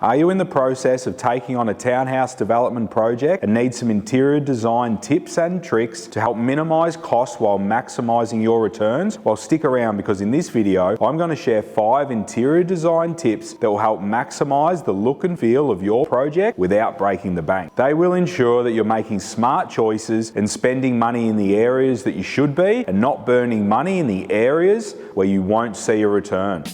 Are you in the process of taking on a townhouse development project and need some interior design tips and tricks to help minimize costs while maximizing your returns? Well, stick around, because in this video, I'm going to share 5 interior design tips that will help maximize the look and feel of your project without breaking the bank. They will ensure that you're making smart choices and spending money in the areas that you should be, and not burning money in the areas where you won't see a return.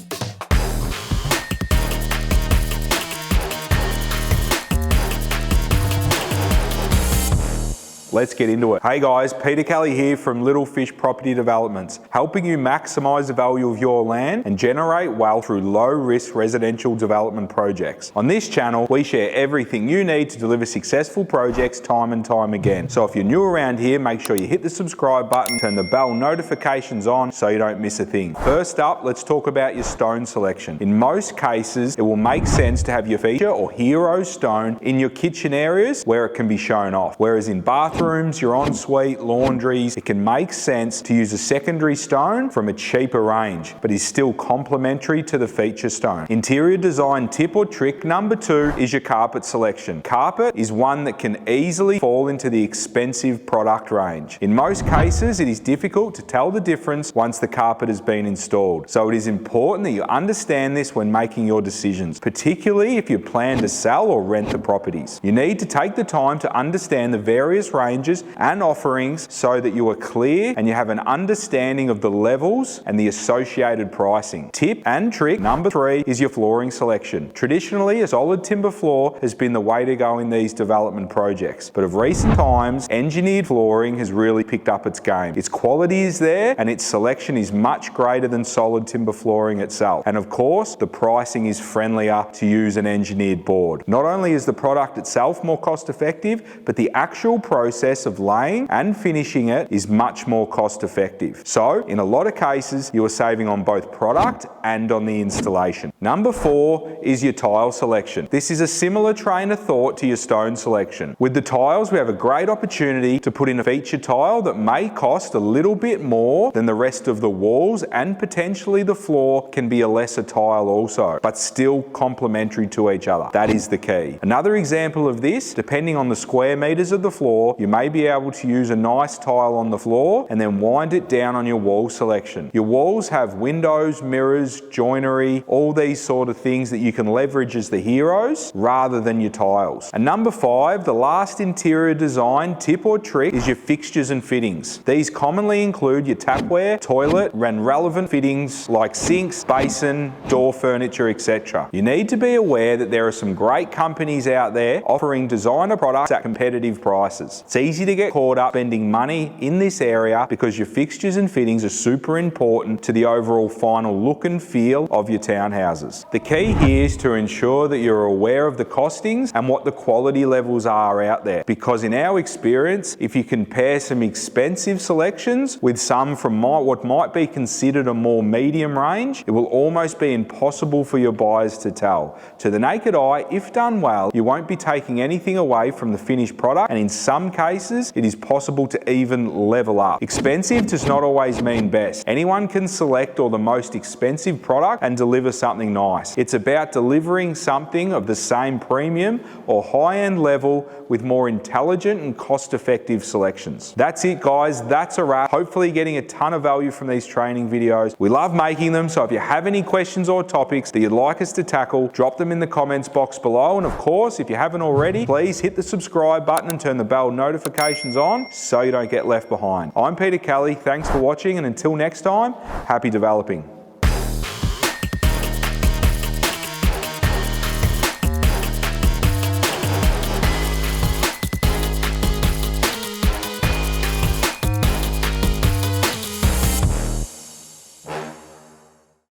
Let's get into it. Hey guys, Peter Kelly here from Little Fish Property Developments, helping you maximize the value of your land and generate wealth through low-risk residential development projects. On this channel, we share everything you need to deliver successful projects time and time again. So if you're new around here, make sure you hit the subscribe button, turn the bell notifications on so you don't miss a thing. First up, let's talk about your stone selection. In most cases, it will make sense to have your feature or hero stone in your kitchen areas where it can be shown off. Whereas in bathrooms, your ensuite, laundries, it can make sense to use a secondary stone from a cheaper range, but is still complementary to the feature stone. Interior design tip or trick number 2 is your carpet selection. Carpet is one that can easily fall into the expensive product range. In most cases, it is difficult to tell the difference once the carpet has been installed. So it is important that you understand this when making your decisions, particularly if you plan to sell or rent the properties. You need to take the time to understand the various ranges and offerings so that you are clear and you have an understanding of the levels and the associated pricing. Tip and trick number 3 is your flooring selection. Traditionally, a solid timber floor has been the way to go in these development projects, but of recent times, engineered flooring has really picked up its game. Its quality is there and its selection is much greater than solid timber flooring itself. And of course, the pricing is friendlier to use an engineered board. Not only is the product itself more cost effective, but the actual process of laying and finishing it is much more cost effective. So in a lot of cases, you are saving on both product and on the installation. Number 4 is your tile selection. This is a similar train of thought to your stone selection. With the tiles, we have a great opportunity to put in a feature tile that may cost a little bit more than the rest of the walls, and potentially the floor can be a lesser tile also, but still complementary to each other. That is the key. Another example of this, depending on the square meters of the floor, you may be able to use a nice tile on the floor and then wind it down on your wall selection. Your walls have windows, mirrors, joinery, all these sort of things that you can leverage as the heroes rather than your tiles. And number 5, the last interior design tip or trick is your fixtures and fittings. These commonly include your tapware, toilet, and relevant fittings like sinks, basin, door furniture, etc. You need to be aware that there are some great companies out there offering designer products at competitive prices. It's easy to get caught up spending money in this area because your fixtures and fittings are super important to the overall final look and feel of your townhouses. The key here is to ensure that you're aware of the costings and what the quality levels are out there, because in our experience, if you compare some expensive selections with some from what might be considered a more medium range, it will almost be impossible for your buyers to tell. To the naked eye, if done well, you won't be taking anything away from the finished product, and in some cases, it is possible to even level up. Expensive does not always mean best. Anyone can select the most expensive product and deliver something nice. It's about delivering something of the same premium or high-end level with more intelligent and cost-effective selections. That's it, guys. That's a wrap. Hopefully getting a ton of value from these training videos. We love making them, so if you have any questions or topics that you'd like us to tackle, drop them in the comments box below. And of course, if you haven't already, please hit the subscribe button and turn the bell notifications on so you don't get left behind. I'm Peter Kelly. Thanks for watching, and until next time, happy developing.